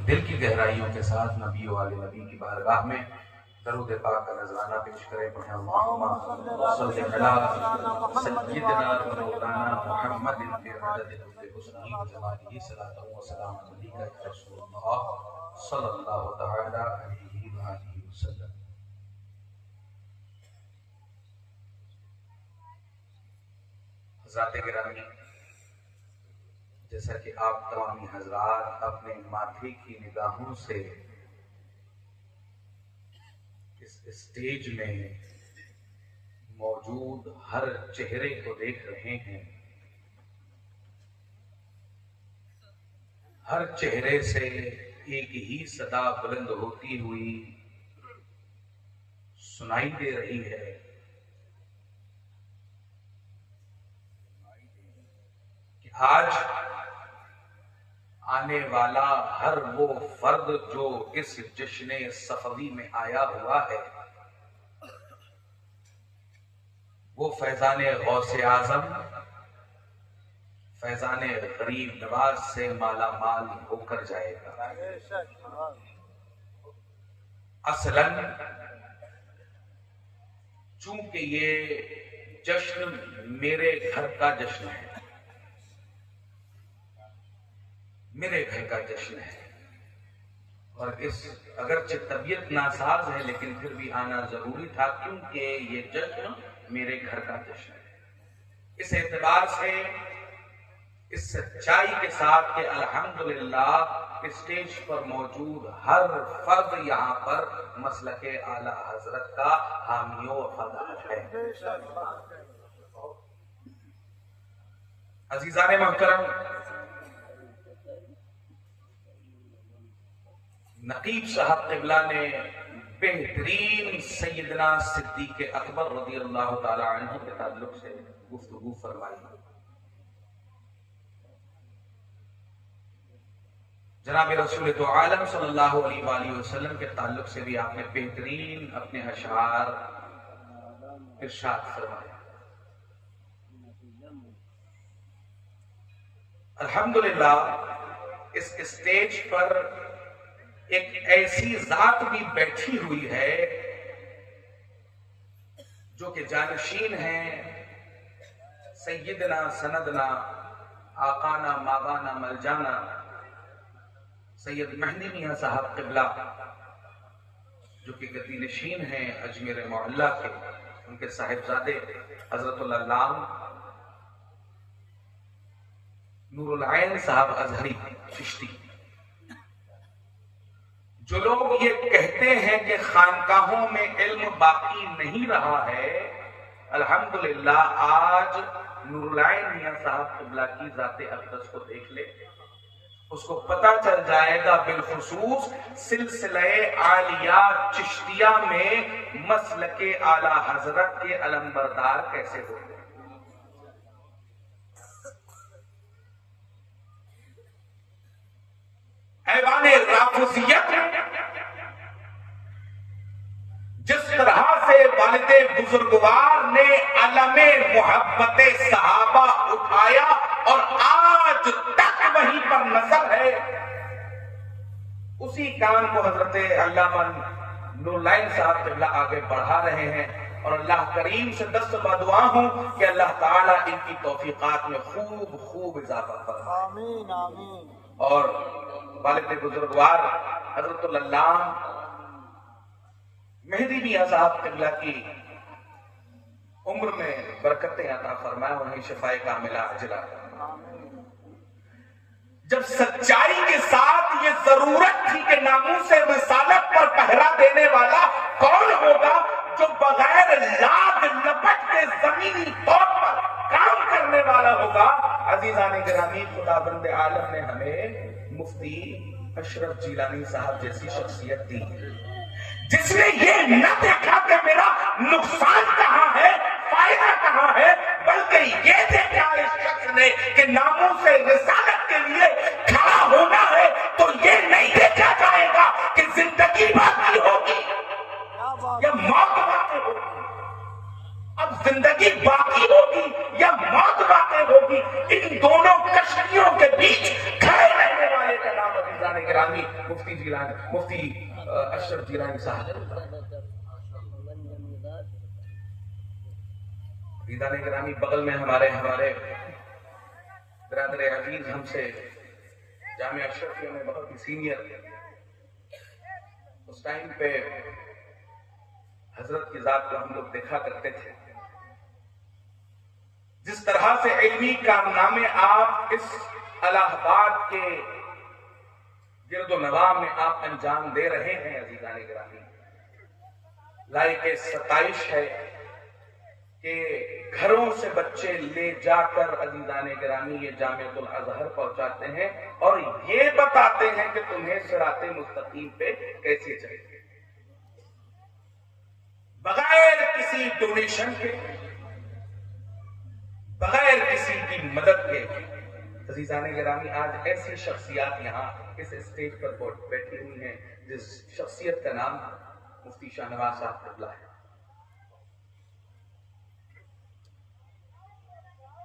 دل کی گہرائیوں کے ساتھ نبی والے نبی کی بارگاہ میں درود پاک کا نذرانہ پیش کریں. پڑھیں اللہم صلی علی سیدنا مولانا محمد فی عدد کل حسنہ و جمالہ صلاۃ و سلام علیک یا رسول اللہ صلی اللہ تعالی علیہ وآلہ وسلم. حضرات گرامی، جیسا کہ آپ تمامی حضرات اپنے ماتھے کی نگاہوں سے اس اسٹیج میں موجود ہر چہرے کو دیکھ رہے ہیں، ہر چہرے سے ایک ہی صدا بلند ہوتی ہوئی سنائی دے رہی ہے کہ آج آنے والا ہر وہ فرد جو اس جشن صفوی میں آیا ہوا ہے وہ فیضان غوث اعظم، فیضان غریب نواز سے مالا مال ہو کر جائے گا. اصلاً چونکہ یہ جشن میرے گھر کا جشن ہے، میرے گھر کا جشن ہے، اور اس اگرچہ طبیعت ناساز ہے لیکن پھر بھی آنا ضروری تھا کیونکہ یہ جشن میرے گھر کا جشن ہے. اس اعتبار سے اس سچائی کے ساتھ کہ الحمدللہ اسٹیج پر موجود ہر فرد یہاں پر مسلک اعلی حضرت کا حامی و وفادار ہے. عزیزان محترم، نقیب صاحب قبلہ نے بہترین سیدنا صدیق اکبر رضی اللہ تعالی عنہ کے تعلق سے گفتگو فرمائی. جناب رسول تو عالم صلی اللہ علیہ وآلہ وسلم کے تعلق سے بھی آپ نے بہترین اپنے اشعار ارشاد فرمایا. الحمدللہ اس اسٹیج پر ایک ایسی ذات بھی بیٹھی ہوئی ہے جو کہ جانشین ہیں سیدنا سندنا آقانا مابانا ملجانا سید مہدی میاں صاحب قبلہ، جو کہ گدی نشین ہیں اجمیر معلیٰ کے. ان کے صاحبزادے حضرت اللہ نور العین صاحب ازہری چشتی. جو لوگ یہ کہتے ہیں کہ خانقاہوں میں علم باقی نہیں رہا ہے، الحمدللہ آج نور العین میاں صاحب قبلہ کی ذات اقدس کو دیکھ لے، اس کو پتہ چل جائے گا بالخصوص سلسلہ عالیہ چشتیہ میں مسلک اعلی حضرت کے علمبردار کیسے ہوتے ہیں. ایوان رافضیت جس طرح سے والد بزرگوار نے علم محبت صحابہ اٹھایا اور آج تک وہیں پر نظر ہے، اسی کام کو حضرت علامہ نور العین صاحب قبلہ آگے بڑھا رہے ہیں. اور اللہ کریم سے دست بدعا ہوں کہ اللہ تعالیٰ ان کی توفیقات میں خوب خوب اضافہ فرمائے. آمین آمین. اور والد بزرگوار حضرت اللہ مہدی میاں صاحب قبلہ کی عمر میں برکتیں عطا فرمائے، انہیں شفائے کاملہ عاجلہ. جب سچائی کے ساتھ یہ ضرورت تھی کہ ناموس رسالت پر پہرا دینے والا کون ہوگا جو بغیر لاد لپٹ کے زمینی طور پر کام کرنے والا ہوگا. عزیزان گرامی، خدا بند عالم نے ہمیں مفتی اشرف جیلانی صاحب جیسی شخصیت دی جس نے یہ نہ دیکھا کہ میرا نقصان کہاں ہے، فائدہ کہاں ہے، بلکہ یہ دیکھا اس شخص نے کہ ناموس رسالت کے لیے کھڑا ہونا ہے تو یہ نہیں دیکھا جائے گا کہ زندگی باقی ہوگی یا موت باقی ہوگی. اب زندگی باقی ہوگی یا موت باقی ہوگی، ان دونوں کشتیوں کے بیچ کھڑے رہنے والے کا نام عزیزان عزیزان گرامی مفتی اشرف جیلانی صاحب، عزیزان گرامی بغل میں ہمارے برادر عزیز ہم سے جامعہ اشرفیہ میں بہت ہی سینئر، اس ٹائم پہ حضرت کی ذات کو ہم لوگ دیکھا کرتے تھے، جس طرح سے علمی کارنامے آپ اس الہ آباد کے گرد و نواح میں آپ انجام دے رہے ہیں عزیزان گرامی، لائق ستائش ہے کہ گھروں سے بچے لے جا کر عزیزان گرامی یہ جامعۃ الازہر پہنچاتے ہیں اور یہ بتاتے ہیں کہ تمہیں صراط مستقیم پہ کیسے چلے، بغیر کسی ڈونیشن کے، بغیر کسی کی مدد کے۔ عزیزان گرامی آج ایسی شخصیات یہاں اس اسٹیج پر بیٹھی ہوئی ہیں جس شخصیت کا نام مفتی شاہ نواز صاحب قبلہ ہے۔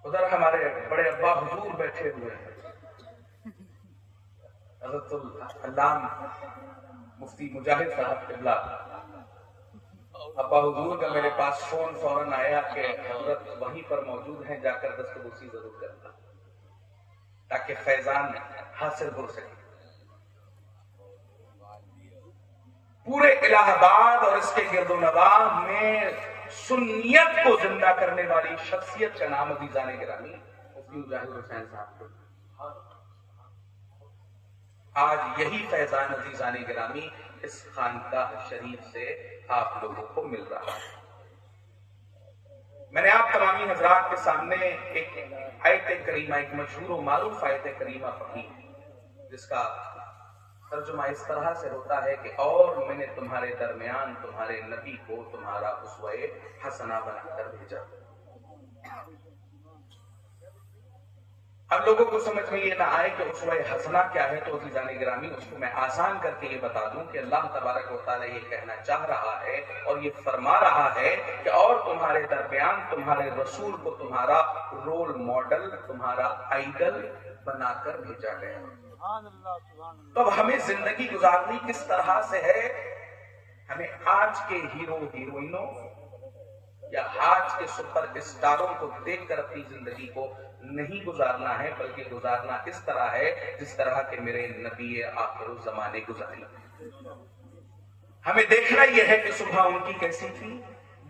ادھر ہمارے بڑے ابا حضور بیٹھے ہوئے ہیں، حضرت العلام مفتی مجاہد صاحب قبلہ۔ ابا حضور کا میرے پاس فون فوراً آیا کہ حضرت وہیں پر موجود ہیں، جا کر دستبوسی ضرور کرنا تاکہ فیضان حاصل ہو سکے۔ پورے الہ آباد اور اس کے گرد و نواح میں سنیت کو زندہ کرنے والی شخصیت کا نام عزیزان گرامی مفتی مجاہد حسین صاحب کو۔ آج یہی فیضان عزیزان گرامی اس خانقاہ شریف سے آپ لوگوں کو مل رہا ہے۔ میں نے آپ تمامی حضرات کے سامنے ایک آیت کریمہ، ایک مشہور و معروف آیت کریمہ پڑھی جس کا ترجمہ اس طرح سے ہوتا ہے کہ اور میں نے تمہارے درمیان تمہارے نبی کو تمہارا اسوہ حسنہ بنا کر بھیجا۔ اب لوگوں کو سمجھ میں یہ نہ آئے کہ اسوہ حسنہ کیا ہے، تو عزیزان گرامی اس کو میں آسان کر کے یہ بتا دوں کہ اللہ تبارک و تعالیٰ یہ کہنا چاہ رہا ہے اور یہ فرما رہا ہے کہ اور تمہارے درمیان تمہارے رسول کو تمہارا رول ماڈل، تمہارا آئیڈل بنا کر بھیجا گیا۔ تو اب ہمیں زندگی گزارنی کس طرح سے ہے؟ ہمیں آج کے ہیرو ہیروئنوں یا آج کے سپر اسٹاروں کو دیکھ کر اپنی زندگی کو نہیں گزارنا ہے، بلکہ گزارنا اس طرح ہے جس طرح کہ میرے نبی آخر الزمانے گزاری۔ ہمیں دیکھنا یہ ہے کہ صبح ان کی کیسی تھی،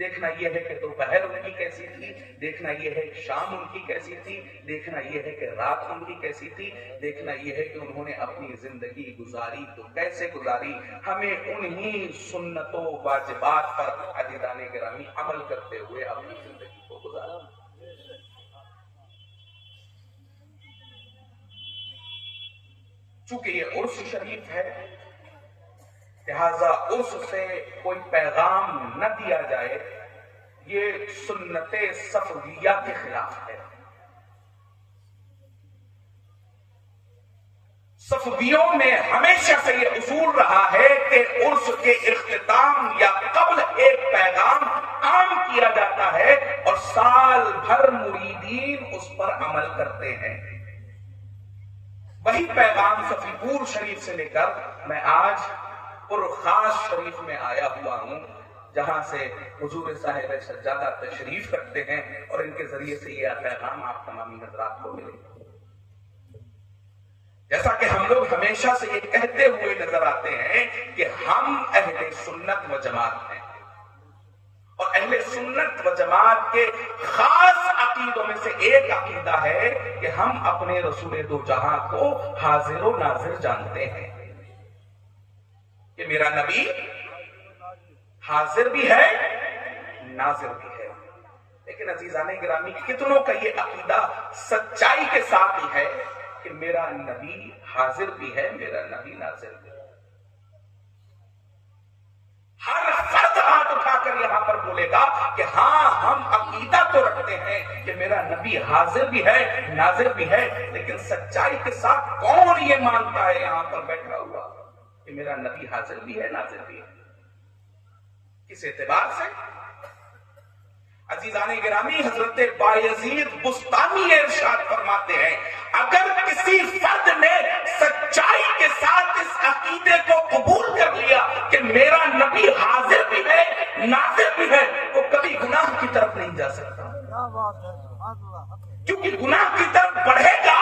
دیکھنا یہ ہے کہ دوپہر ان کی کیسی تھی، دیکھنا یہ ہے کہ شام ان کی کیسی تھی، دیکھنا یہ ہے کہ رات ان کی کیسی تھی، دیکھنا یہ ہے کہ انہوں نے اپنی زندگی گزاری تو کیسے گزاری۔ ہمیں انہی سنتوں واجبات پر عزیزان گرامی عمل کرتے ہوئے اپنی زندگی کو گزارنا۔ چونکہ یہ عرس شریف ہے، لہذا عرس سے کوئی پیغام نہ دیا جائے، یہ سنت صفویہ کے خلاف ہے۔ صفویوں میں ہمیشہ سے یہ اصول رہا ہے کہ عرس کے اختتام یا قبل ایک پیغام عام کیا جاتا ہے اور سال بھر مریدین اس پر عمل کرتے ہیں۔ وہی پیغام صفی پور شریف سے لے کر میں آج پرخاص شریف میں آیا ہوا ہوں، جہاں سے حضور صاحب سجادہ تشریف رکھتے ہیں اور ان کے ذریعے سے یہ پیغام آپ تمامی حضرات کو ملے۔ جیسا کہ ہم لوگ ہمیشہ سے یہ کہتے ہوئے نظر آتے ہیں کہ ہم اہل سنت و جماعت ہیں، اور اہل سنت و جماعت کے خاص عقیدوں میں سے ایک عقیدہ ہے کہ ہم اپنے رسول دو جہاں کو حاضر و ناظر جانتے ہیں، کہ میرا نبی حاضر بھی ہے ناظر بھی ہے۔ لیکن عزیزان گرامی کتنوں کا یہ عقیدہ سچائی کے ساتھ ہی ہے کہ میرا نبی حاضر بھی ہے، میرا نبی ناظر بھی ہے؟ ہر فرد ہاتھ اٹھا کر یہاں پر بولے گا کہ ہاں ہم عقیدہ تو رکھتے ہیں کہ میرا نبی حاضر بھی ہے ناظر بھی ہے، لیکن سچائی کے ساتھ کون یہ مانتا ہے یہاں پر بیٹھا ہوا کہ میرا نبی حاضر بھی ہے ناظر بھی ہے؟ کس اعتبار سے؟ عزیزان گرامی، حضرت بایزید بستانی ارشاد فرماتے ہیں اگر کسی فرد نے سچائی کے ساتھ اس عقیدے کو قبول کر لیا کہ میرا نبی حاضر بھی ہے ناظر بھی ہے، وہ کبھی گناہ کی طرف نہیں جا سکتا، کیونکہ گناہ کی طرف بڑھے گا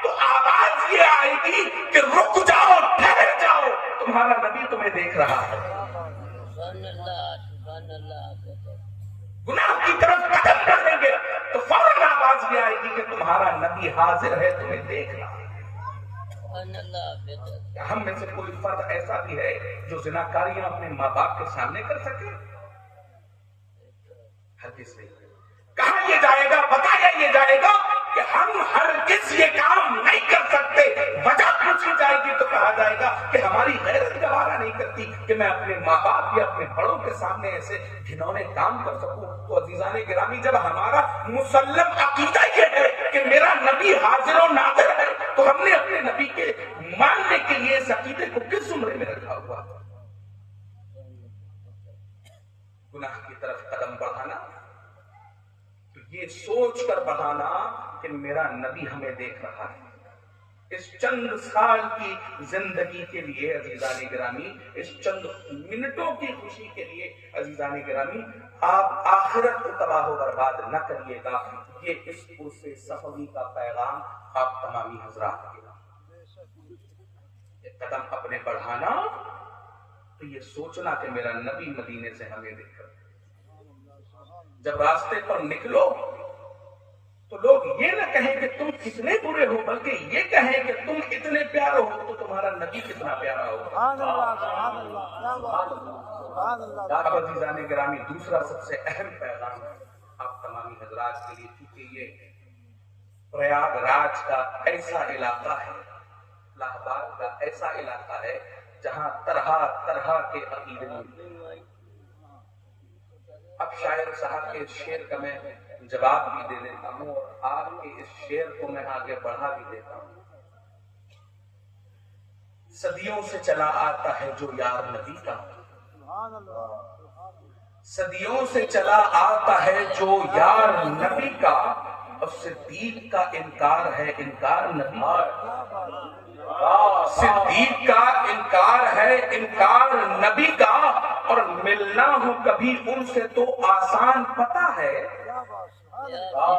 تو آواز یہ آئے گی کہ رک جاؤ، ٹھہر جاؤ، تمہارا نبی تمہیں دیکھ رہا ہے۔ گناہ کی طرف قدم بڑھیں گے تو فوراً آواز یہ آئے گی کہ تمہارا نبی حاضر ہے، تمہیں دیکھ رہا ہے۔ ہم میں سے کوئی فرد ایسا بھی ہے جو زناکاریاں اپنے ماں باپ کے سامنے کر سکے؟ ہرگز نہیں۔ کہا یہ جائے گا، بتایا یہ جائے گا کہ ہم ہرگز یہ کام نہیں کر سکتے، وجہ پوچھی جائے گی تو کہا جائے گا کہ ہماری غیرت گوارا نہیں کرتی کہ میں اپنے ماں باپ یا اپنے بڑوں کے سامنے ایسے گھنونے کام کر سکوں۔ تو عزیزان گرامی، جب ہمارا مسلم عقیدہ یہ ہے کہ میرا نبی حاضر و ناظر ہے تو ہم نے اپنے نبی کے ماننے کے لیے اس عقیدے کو کس زمرے میں رکھا ہوا؟ گناہ کی طرف قدم بڑھانا تو یہ سوچ کر بڑھانا کہ میرا نبی ہمیں دیکھ رہا ہے۔ اس چند سال کی زندگی کے لیے عزیزان گرامی، اس چند منٹوں کی خوشی کے لیے عزیزان گرامی، آپ آخرت کو تباہ و برباد نہ کریے گا۔ یہ اس عرص صفوی کا پیغام آپ تمامی حضرات کے قدم اپنے بڑھانا تو یہ سوچنا کہ میرا نبی مدینے سے ہمیں دیکھ رہا ہے۔ جب راستے پر نکلو تو لوگ یہ نہ کہیں کہ تم کتنے برے ہو، بلکہ یہ کہیں کہ تم اتنے پیارے ہو تو تمہارا نبی کتنا پیارا ہوگا۔ اب عزیزان گرامی، دوسرا سب سے اہم پیغام آپ تمامی حضرات کے لیے، کیونکہ یہ پریاگ راج کا ایسا علاقہ ہے، الہ آباد کا ایسا علاقہ ہے جہاں طرح طرح کے عقیدے ہیں۔ اب شاعر صاحب کے اس شعر کا میں جواب بھی دے دیتا ہوں اور آپ کے اس شعر کو میں آگے بڑھا بھی دیتا ہوں۔ صدیوں سے چلا آتا ہے جو یار نبی کا، صدیوں سے چلا آتا ہے جو یار نبی کا، اور صدیق کا انکار ہے انکار نبی کا، صدیق کا انکار ہے انکار نبی کا، اور ملنا ہو کبھی ان سے تو آسان پتہ ہے،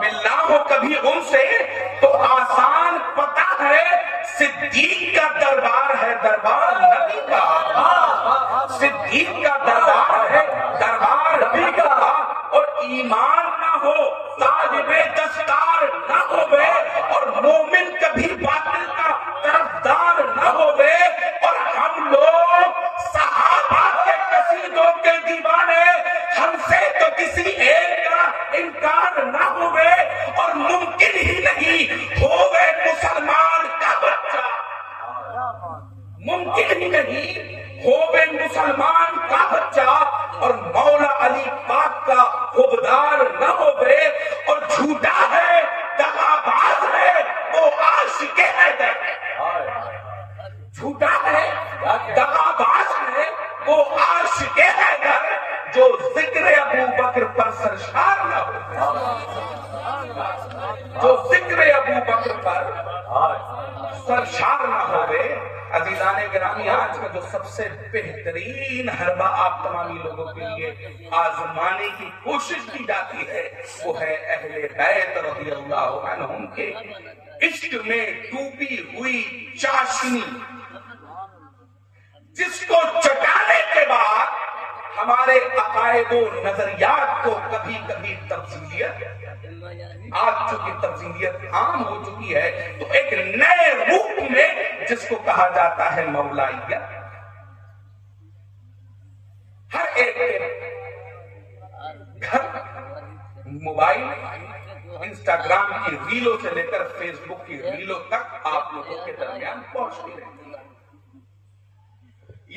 ملنا ہو کبھی ان سے تو آسان پتہ ہے، صدیق کا دربار ہے دربار نبی کا، صدیق کا دربار ہے دربار نبی کا، اور ایمان نہ ہو صاحب دستار نہ ہوئے، اور مومن کبھی باطل کا طرفدار نہ ہوئے، اور ہم لوگ صحابہ کے قصیدوں کے دیوانے، ہم سے تو کسی ایک کا انکار نہ ہوئے، اور ممکن ہی نہیں ہوئے مسلمان کا بچہ، ممکن ہی نہیں ہوئے مسلمان کا بچہ، اور مولا علی پاک کا خوددار نہ ہوئے، اور جھوٹا ہے دغاباز ہے وہ عاشق حیدر، جھوٹا ہے دغاباز ہے وہ عاشق حیدر، جو ذکر ابو بکر پر سرشار نہ ہو، جو ذکر ابو بکر پر سرشار نہ ہوئے۔ عزیزان گرامی، آج کا جو سب سے بہترین حربہ آپ تمامی لوگوں کے لیے آزمانے کی کوشش کی جاتی ہے وہ ہے اہل بیت رضی اللہ عنہم کے عشق میں ڈوبی ہوئی چاشنی، جس کو چٹانے کے بعد ہمارے عقائد و نظریات کو کبھی کبھی تبدیلیت، آج چونکہ تبدیلیت عام ہو چکی ہے تو ایک نئے روپ میں جس کو کہا جاتا ہے مولائیت، ہر ایک گھر موبائل انسٹاگرام کی ریلوں سے لے کر فیس بک کی ریلوں تک آپ لوگوں کے درمیان پہنچتی رہتی ہے۔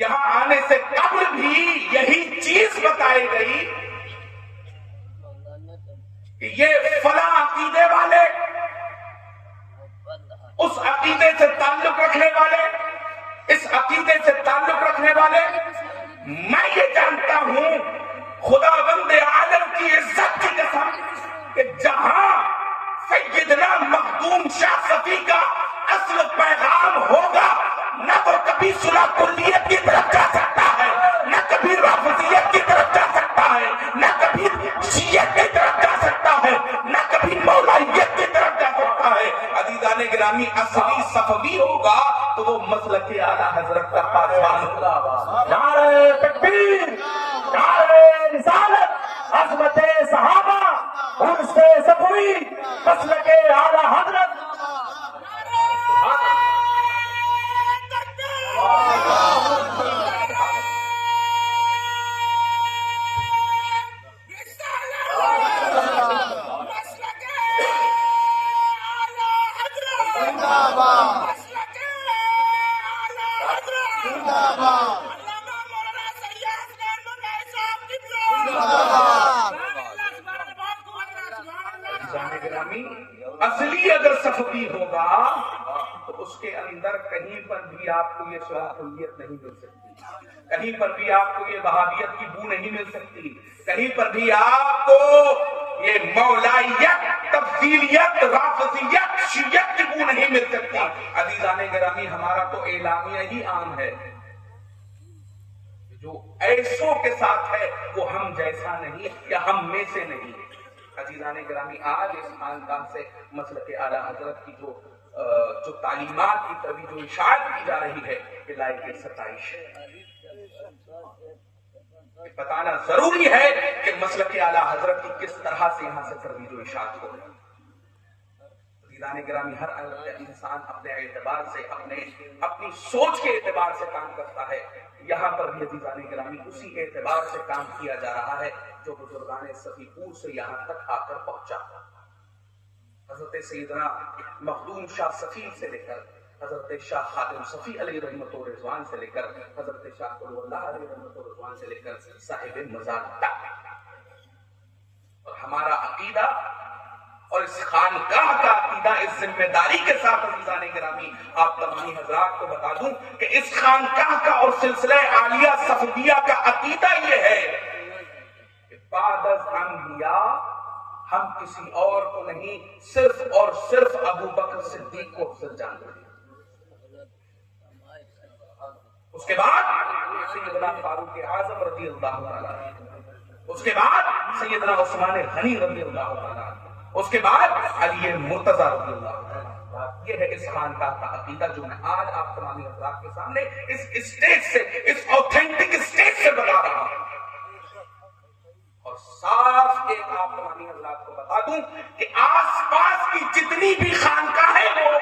یہاں آنے سے قبل بھی یہی چیز بتائی گئی کہ یہ فلاں عقیدے والے، اس عقیدے سے تعلق رکھنے والے، اس عقیدے سے تعلق رکھنے والے، میں یہ جانتا ہوں خدا بند عالم کی عزت کی قسم کہ جہاں سیدنا مخدوم شاہ صفی کا اصل پیغام ہوگا نہ تو کبھی صلح کلیت کی طرف جا سکتا ہے، نہ کبھی رافضیت کی طرف جا سکتا ہے، نہ کبھی شیعت کی طرف جا سکتا ہے، نہ کبھی مولائیت کی طرف جا سکتا ہے۔ عزیزان گرامی، اصلی صفوی ہوگا تو وہ مسلک اعلیٰ حضرت کا پاسبان ہوگا۔ نعرہ تکبیر، نعرہ رسالت، عظمت صحابہ، عرس صفوی، مسلک اعلیٰ حضرت۔ اصلی اگر صفوی ہوگا تو اس کے اندر کہیں پر بھی آپ کو یہ صلاحیت نہیں مل سکتی، کہیں پر بھی آپ کو یہ وہابیت کی بو نہیں مل سکتی، کہیں پر بھی آپ کو یہ مولائیت، تفضیلیت، رافضیت، شیعت کی بو نہیں مل سکتی۔ عزیزان گرامی، ہمارا تو اعلامیہ ہی عام ہے، جو ایسوں کے ساتھ ہے وہ ہم جیسا نہیں یا ہم میں سے نہیں۔ عزیزان گرامی، آج اس خاندان سے مسلک اعلیٰ حضرت کی جو تعلیمات کی طرف جو اشاعت کی جا رہی ہے کہ لائق ستائش ہے، بتانا ضروری ہے کہ مسلک اعلیٰ حضرت کی کس طرح سے یہاں سے ترویج و اشاعت ہو۔ عزیزان گرامی، ہر انسان اپنے اعتبار سے، اپنی سوچ کے اعتبار سے کام کرتا ہے۔ یہاں پر بھی عزیزان گرامی اسی اعتبار سے کام کیا جا رہا ہے جو بزرگان صفی پور سے یہاں تک آ کر پہنچا۔ حضرت سیدنا مخدوم شاہ صفی سے لے کر حضرت شاہ خادم صفی علیہ رحمت و رضوان سے لے کر حضرت شاہ قلو اللہ علیہ رحمت و رضوان سے لے کر صاحب مزار تک، اور ہمارا عقیدہ اور اس خانقاہ کا عقیدہ اس ذمہ داری کے ساتھ عزیزان گرامی آپ تمامی حضرات کو بتا دوں کہ اس خانقاہ کا اور سلسلہ عالیہ صفویہ کا عقیدہ یہ ہے کہ بعد از انبیاء ہم کسی اور کو نہیں، صرف اور صرف ابو بکر صدیق کو افضل جانتے ہیں۔ اس کے بعد سیدنا فاروق اعظم رضی اللہ تعالیٰ، اس کے بعد سیدنا عثمان غنی رضی اللہ تعالیٰ، اس کے بعد علی مرتضی رضی اللہ تعالیٰ۔ یہ ہے اس خانقاہ کا عقیدہ جو میں آج آپ تمامی حضرات کے سامنے اس اسٹیج سے، اس اوتھینٹک اسٹیج سے بتا رہا ہوں۔ اور صاف ایک آپ تمامی حضرات کو بتا دوں کہ آس پاس کی جتنی بھی خانقاہیں وہ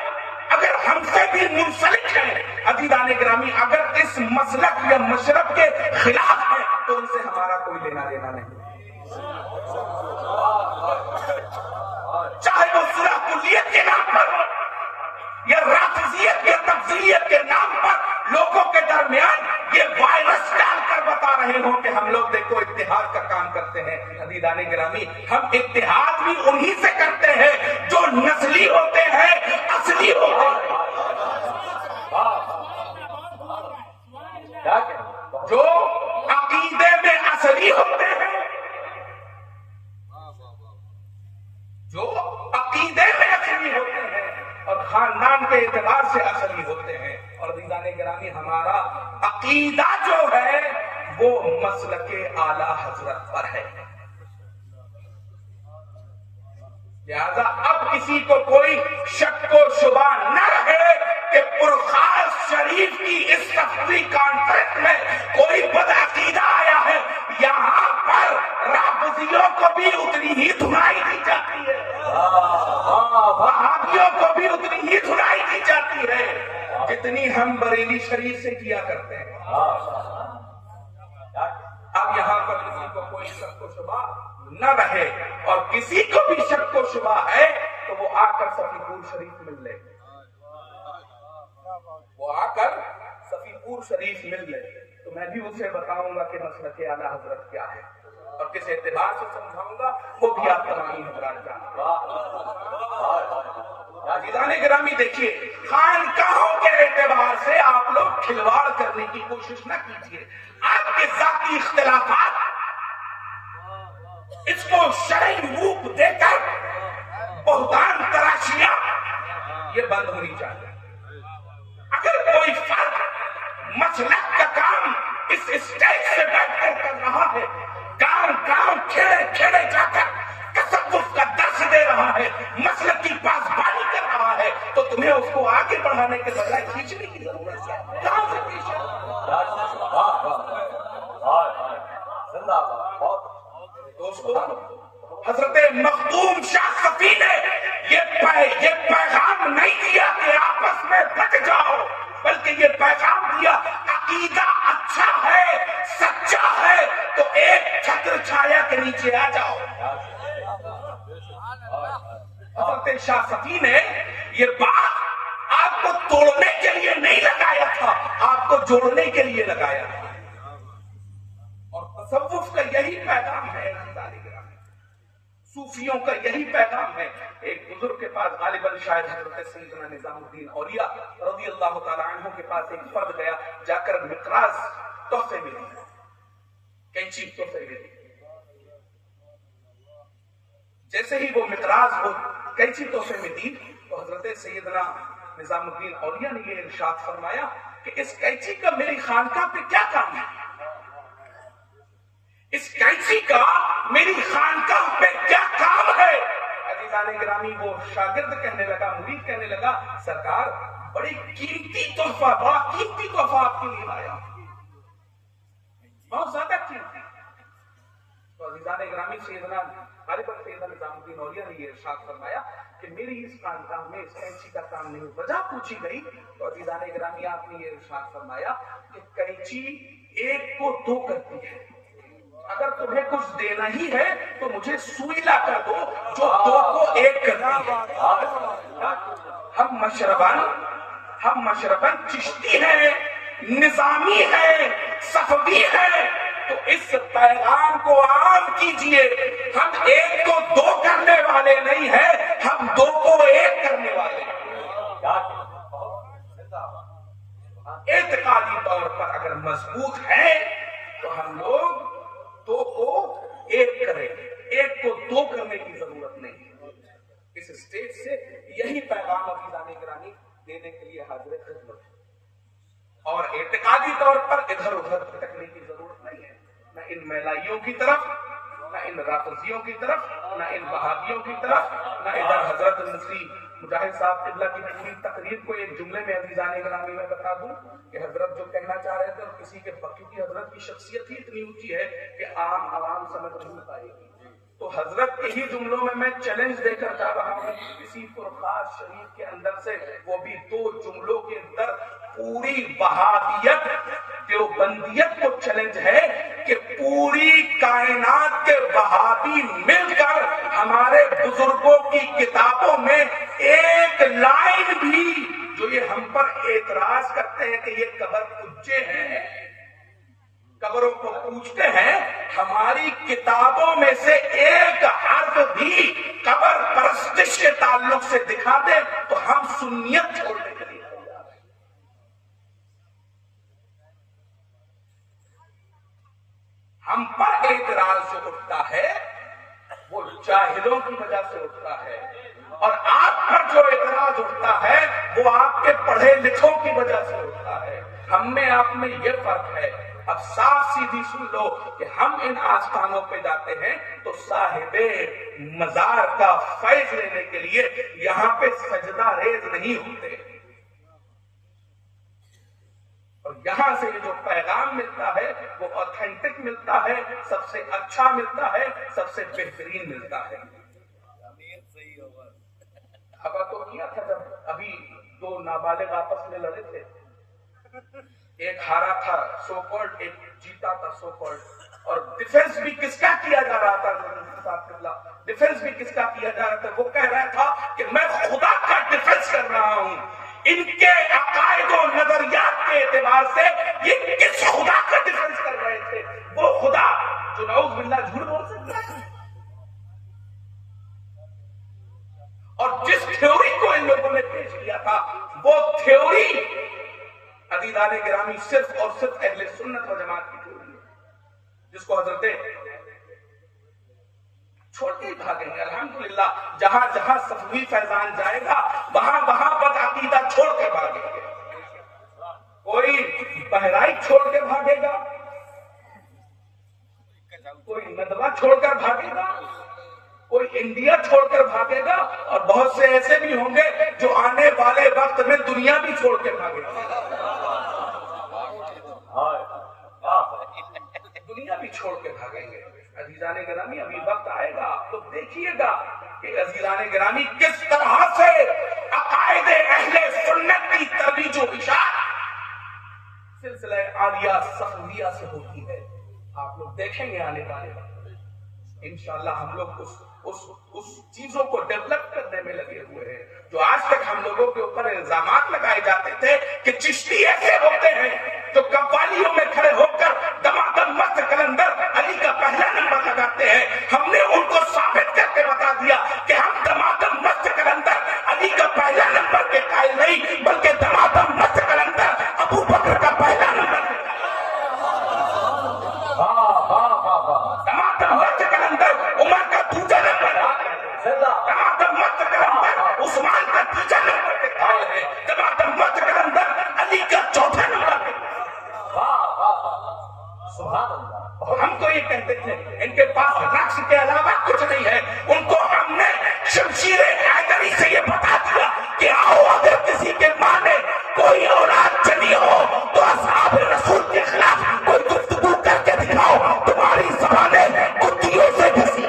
اگر ہم سے بھی منسلک ہیں، عزیزان گرامی، اگر اس مسلک یا مشرب کے خلاف ہے تو ان سے ہمارا کوئی لینا دینا نہیں، چاہے وہ صلح کلیت کے نام پر ہو یا رافضیت یا تفضیلیت کے نام پر لوگوں کے درمیان یہ وائرس ڈال کر بتا رہے ہوں کہ ہم لوگ دیکھو اتحاد کا کام کرتے ہیں۔ عزیزان گرامی، ہم اتحاد بھی انہی سے کرتے ہیں جو نسلی ہوتے ہیں، اصلی ہوتے ہیں، جو عقیدے میں اصلی ہوتے ہیں، جو عقیدے میں اصلی ہوتے ہیں اور خاندان کے اعتبار سے اصلی ہوتے ہیں۔ اور عزیزان گرامی، ہمارا عقیدہ جو ہے وہ مسلک اعلیٰ حضرت پر ہے، لہذا اب کسی کو کوئی شک و شبہ نہ رہے کہ پرخاص شریف کی اس صفوی کانفرنس میں کوئی بدعقیدہ آیا ہے۔ یہاں پر رافضیوں کو بھی اتنی ہی دھنائی دی جاتی ہے، وہابیوں کو بھی اتنی ہی دھنائی دی جاتی ہے جتنی ہم بریلی شریف سے کیا کرتے ہیں۔ اب یہاں پر کسی کو کوئی شک و شبہ نہ رہے، اور کسی کو بھی شک و شبہ ہے تو وہ آ کر صفی پور شریف مل لے، وہ آ کر صفی پور شریف مل لے، تو میں بھی اسے بتاؤں گا کہ مسلک اعلیٰ حضرت کیا ہے اور کس اعتبار سے سمجھاؤں گا وہ بھی آپ تمامی حضرات جانتے ہیں۔ عزیزان گرامی، دیکھیے، خانقاہوں کے اعتبار سے آپ لوگ کھلواڑ کرنے کی کوشش نہ کیجیے۔ آپ کے ذاتی اختلافات اس کو شرعی روپ دے کر بہتان تراشیاں یہ بند ہونی چاہیے. اگر کوئی فرد مسلک کا کام اس اسٹیج سے بیٹھ کر رہا ہے، گاؤں گاؤں کھیڑے کھیڑے جا کر تصوف کا درس دے رہا ہے، مسلک کی پاسبانی کر رہا ہے، تو تمہیں اس کو آگے بڑھانے کے بجائے کھینچنے کی ضرورت ہے. کہاں سے کھینچے؟ دوستو، حضرت مخدوم شاہ صفی نے یہ پیغام نہیں دیا کہ آپس میں بٹ جاؤ، بلکہ یہ پیغام دیا عقیدہ اچھا ہے، سچا ہے تو ایک چھتر چھایا کے نیچے آ جاؤ. حضرت شاہ صفی نے یہ بات آپ کو توڑنے کے لیے نہیں لگایا تھا، آپ کو جوڑنے کے لیے لگایا تھا. اور تصوف کا یہی پیغام ہے، صوفیوں کا یہی پیغام ہے. ایک بزرگ کے پاس غالباً شاید حضرت سیدنا نظام الدین اولیاء رضی اللہ تعالیٰ عنہ کے پاس ایک فرد گیا، جا کر مقراض تحفے میں دی، کینچی تحفے میں دی. جیسے ہی وہ مقراض وہ کینچی تحفے میں دی تو حضرت سیدنا نظام الدین اولیاء نے یہ ارشاد فرمایا کہ اس کینچی کا میری خانقاہ پہ کیا کام ہے، اس کینچی کا میری خانقاہ پہ کیا کام ہے. عزیزان گرامی، وہ شاگرد کہنے لگا، مرید کہنے لگا، سرکار بڑی قیمتی تحفہ، بڑا قیمتی تحفہ آپ کے لیے لایا، بہت زیادہ قیمتی. تو عزیزان گرامی، سیدنا غالباً سیدنا نظام الدین اولیاء نے یہ ارشاد فرمایا کہ میری اس خانقاہ میں اس کینچی کا کام نہیں. وجہ پوچھی گئی تو عزیزان گرامی آپ نے یہ ارشاد فرمایا کہ کینچی ایک کو دو کرتی ہے، اگر تمہیں کچھ دینا ہی ہے تو مجھے سوئی لا کر دو جو دو کو ایک کرتی ہے. ہم مشرباً چشتی ہیں، نظامی ہیں، صفوی ہیں، تو اس پیغام کو عام کیجئے. ہم ایک کو دو کرنے والے نہیں ہیں، ہم دو کو ایک کرنے والے ہیں. اعتقادی طور پر اگر مضبوط ہے تو ہم لوگ دو کو ایک کریں، ایک کو دو کرنے کی ضرورت نہیں ہے. اس اسٹیج سے یہی پیغام عزیزان گرامی دینے کے لیے حاضر خدمت ہے. اور اعتقادی طور پر ادھر ادھر بھٹکنے کی ضرورت نہیں ہے، نہ ان میلائیوں کی طرف، نہ ان رافضیوں کی طرف، نہ ان وہابیوں کی طرف، نہ ادھر حضرت مفتی مجاہد صاحب قبلہ کی پوری تقریر کو ایک جملے میں عزیزان گرامی میں بتا دوں کہ حضرت جو کہنا چاہ رہے تھے، اور کسی کے کیونکہ حضرت کی شخصیت ہی اتنی اونچی ہے کہ عام عوام سمجھ نہیں پائے گی. تو حضرت کے ہی جملوں میں چیلنج دے کر جا رہا ہوں کسی فرقاس شریف کے اندر سے، وہ بھی دو جملوں کے اندر پوری وہابیت دیوبندیت کو چیلنج ہے کہ پوری کائنات کے وہابی مل کر ہمارے بزرگوں کی کتابوں میں ایک لائن بھی جو یہ ہم پر اعتراض کرتے ہیں کہ یہ قبر کچے ہیں، قبروں کو پوچھتے ہیں، ہماری کتابوں میں سے ایک حرف بھی قبر پرستش کے تعلق سے دکھا دے تو ہم سنیت چھوڑنے کے لیے تیار ہیں. ہم پر اعتراض جو اٹھتا ہے وہ جاہلوں کی وجہ سے اٹھتا ہے، اور آپ پر جو اعتراض اٹھتا ہے وہ آپ کے پڑھے لکھوں کی وجہ سے اٹھتا ہے. ہم میں آپ میں یہ فرق ہے. اب صاف سیدھی سن لو کہ ہم ان آستانوں پہ جاتے ہیں تو صاحب مزار کا فیض لینے کے لیے یہاں پہ سجدہ ریز نہیں ہوتے، اور یہاں سے جو پیغام ملتا ہے وہ اوتھینٹک ملتا ہے، سب سے اچھا ملتا ہے، سب سے بہترین ملتا ہے. ہوا تو کیا تھا جب ابھی دو نابالغ آپس میں لڑے تھے، ایک ہارا تھا سو کالڈ، ایک جیتا تھا سو کالڈ، اور ڈیفنس بھی کس کا کیا جا رہا تھا، ڈیفنس بھی کس کا کیا جا رہا تھا. وہ کہہ رہا تھا کہ میں خدا کا ڈیفنس کر رہا ہوں. ان کے عقائد و نظریات کے اعتبار سے یہ کس خدا کا ڈیفنس کر رہے تھے؟ وہ خدا جو نعوذ باللہ جھوٹ بول سکتا ہے. اور جس تھیوری کو ان لوگوں نے پیش کیا تھا وہ تھیوری عزیزان گرامی صرف اور صرف اہل سنت و جماعت کی تھیوری ہے، جس کو حضرت چھوڑ کے ہی بھاگیں گے الحمدللہ. جہاں جہاں صفوی فیضان جائے گا وہاں وہاں بدعقیدہ چھوڑ کے بھاگیں گے. کوئی بہرائچ چھوڑ کے بھاگے گا, کوئی ندوہ چھوڑ کر بھاگے گا, کوئی انڈیا چھوڑ کر بھاگے گا, اور بہت سے ایسے بھی ہوں گے جو آنے والے وقت میں دنیا بھی چھوڑ کے بھاگے گا. دنیا بھی چھوڑ کے بھاگیں گے. عزیزان گرامی ابھی وقت آئے گا, آپ لوگ دیکھیے گا کہ عزیزان گرامی کس طرح سے عقائد اہل سنت کی ترویج و اشاعت سلسلہ عالیہ صفویہ سے ہوتی ہے. آپ لوگ دیکھیں گے آنے والے وقت انشاءاللہ. ہم لوگ اس چیزوں کو ڈیولپ کرنے میں لگے ہوئے ہیں. جو آج تک ہم لوگوں کے اوپر الزامات لگائے جاتے تھے کہ چشتی ایسے ہوتے ہیں جو قوالیوں میں کھڑے ہو کر دمادم مست کلندر علی کا پہلا نمبر لگاتے ہیں, ہم نے ان کو ثابت کر کے بتا دیا کہ ہم دمادم مست کلندر علی کا پہلا نمبر کے قائل نہیں, بلکہ دمادم مست کلندر ابو بکر کا پہلا نمبر کے دمادم مست کلندر عمر کا دوسرا نمبر, دمادم مست کلندر عثمان کا تیسرا نمبر کے قائل ہے, دمادم مست کلندر علی کا چوتھا نمبر. ہم تو یہ کہتے تھے ان کے پاس رقص کے علاوہ کچھ نہیں ہے. ان کو ہم نے شمشیر حیدری سے یہ بتا دیا کہ آؤ اگر کسی کے ماں نے کوئی اولاد چلی ہو تو اصحاب رسول کے خلاف کوئی گفتگو کر کے دکھاؤ, تمہاری زبانیں کتیوں سے گھسی.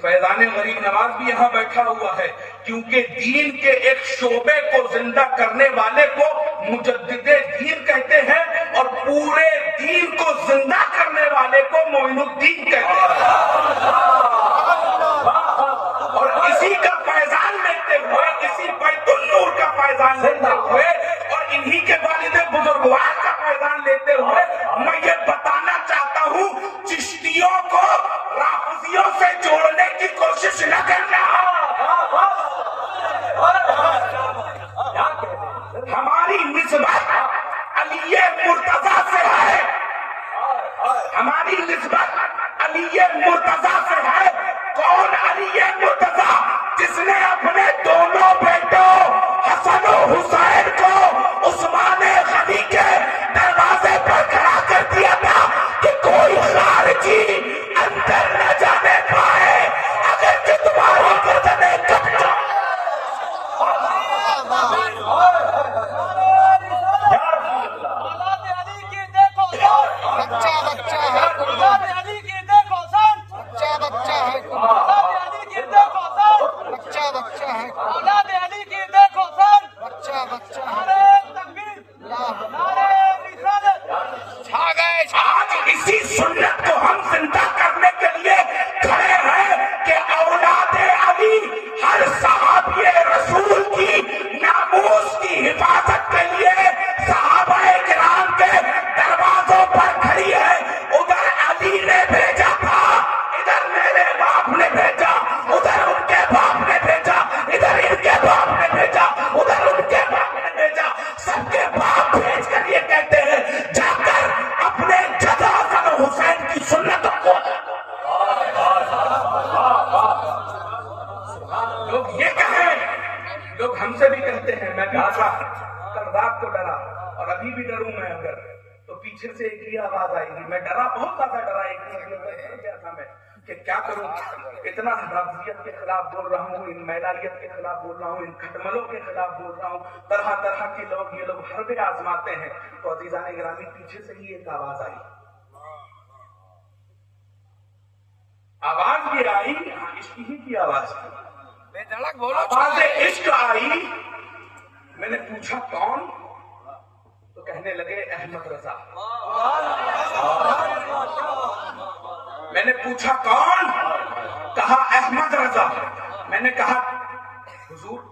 فیضان غریب نواز بھی یہاں بیٹھا ہوا ہے کیونکہ دین کے ایک شعبے کو زندہ کرنے والے کو مجدد دین کہتے ہیں اور پورے دین کو زندہ کرنے والے کو معین الدین کہتے ہیں. اور اسی کا فیضان لیتے ہوئے, اسی بیت النور کا فیضان لیتے ہوئے اور انہی کے والد بزرگوار کا فیضان لیتے ہوئے میں یہ بتانا چاہتا ہوں چشتیوں کو رافضیوں سے جوڑنے کی کوشش نہ کرنا. ہماری نسبت علی مرتضیٰ سے ہے, ہماری نسبت علی مرتضیٰ سے ہے. کون علی مرتضیٰ؟ جس نے اپنے دونوں بیٹوں حسن و حسین کو عثمان غنی کے دروازے پر کھڑا کر دیا تھا کہ کوئی خارجی اندر نہ جانے پائے اگر کہ تمہاری گردنیں کٹ جائیں. آج اسی سنت کو ہم زندہ کرنے کے لیے کھڑے ہیں کہ اولاد علی ہر صحابی رسول کی ناموس کی حفاظت کے لیے صحابہ کرام کے دروازوں پر کھڑی ہے. ادھر علی نے بھیجا تھا, ادھر میرے باپ نے بھیجا, ادھر ان کے باپ نے بھیجا, ادھر ان کے باپ نے بھیجا, ادھر ان کے باپ نے بھیجا. سب کے باپ بھیج کر یہ کہتے ہیں جا کر اپنے جد حسن حسین کی سنت کو. لوگ یہ کہیں, لوگ ہم سے بھی کہتے ہیں, میں کہا تھا کل رات کو ڈرا اور ابھی بھی ڈروں میں اگر تو پیچھے سے ایک ہی آواز آئے گی. میں ڈرا, بہت زیادہ ڈرا. ایک تھا میں کہ کیا کروں, اتنا رافضیت کے خلاف بول رہا ہوں, ان میلاریت کے خلاف بول رہا ہوں, ان کھٹملوں کے خلاف بول رہا ہوں, طرح طرح کے لوگ یہ لوگ حربے آزماتے ہیں. تو عزیزان گرامی پیچھے سے ہی ایک آواز آئی. آواز یہ آئی, عشق ہی کی آواز تھی, آواز عشق آئی. میں نے پوچھا کون, تو کہنے لگے احمد رضا. میں نے پوچھا کون, کہا احمد رضا. میں نے کہا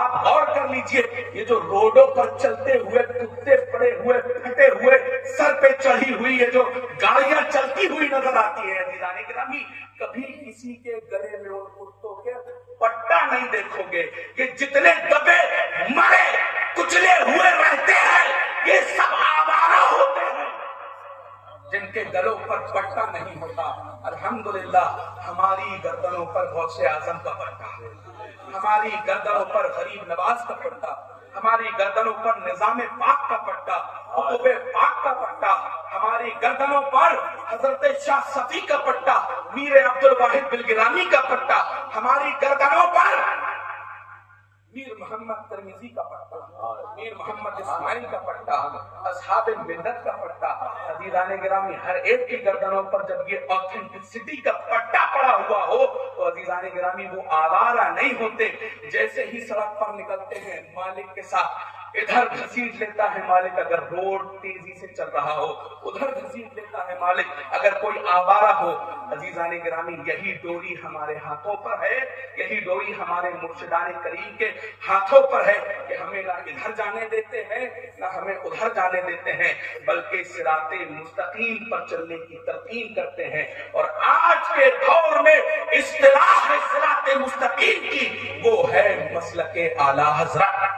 آپ غور کر لیجئے, یہ جو روڈوں پر چلتے ہوئے کتے پڑے ہوئے پھٹے ہوئے سر پہ چڑھی ہوئی یہ جو گاڑیاں چلتی ہوئی نظر آتی ہے عزیزان گرامی, کبھی کسی کے گلے میں ان کتوں کے پٹا نہیں دیکھو گے. کہ جتنے دبے مرے کچلے ہوئے رہتے ہیں یہ سب آوارہ ہوتے ہیں جن کے گلوں پر پٹا نہیں ہوتا. الحمدللہ ہماری گردنوں پر غوث اعظم کا پٹا ہے, ہماری گردنوں پر غریب نواز کا پٹا, ہماری گردنوں پر نظام پاک کا پٹا, حقوق پاک کا پٹا, ہماری گردنوں پر حضرت شاہ صفی کا پٹا, میر عبد الواحد بلگرانی کا پٹا, ہماری گردنوں پر میر محمد ترمذی کا پٹا, میر محمد اسماعیل کا پٹا, اصحاب ملت کا پٹا. عزیزان گرامی ہر ایک کی گردنوں پر جب یہ آتھینٹسٹی کا پٹا پڑا ہوا ہو تو عزیزان گرامی وہ آوارہ نہیں ہوتے. جیسے ہی سڑک پر نکلتے ہیں مالک کے ساتھ ادھر گھسیٹ لیتا ہے مالک, اگر روڈ تیزی سے چل رہا ہو ادھر گھسیٹ لیتا ہے مالک, اگر کوئی آوارہ ہو. عزیزان گرامی یہی ڈوری ہمارے ہاتھوں پر ہے, یہی ڈوری ہمارے مرشدان کریم کے ہاتھوں پر ہے کہ ہمیں نہ ادھر جانے دیتے ہیں نہ ہمیں ادھر جانے دیتے ہیں, بلکہ صراط مستقیم پر چلنے کی تلقین کرتے ہیں. اور آج کے دور میں اصطلاح ہے صراط مستقیم کی, وہ ہے مسلک اعلی حضرت.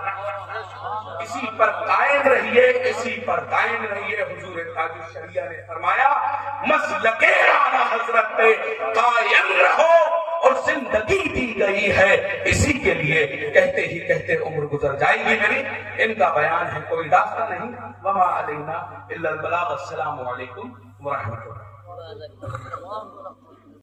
اسی پر قائم رہیے, اسی پر قائم رہیے. حضور تاج الشریعہ نے فرمایا مسلک اعلی حضرت پہ قائم رہو اور زندگی دی گئی ہے اسی کے لیے. کہتے ہی کہتے عمر گزر جائے گی میری, ان کا بیان ہے کوئی راستہ نہیں. وما علینا الا البلاغ. السلام علیکم ورحمۃ اللہ.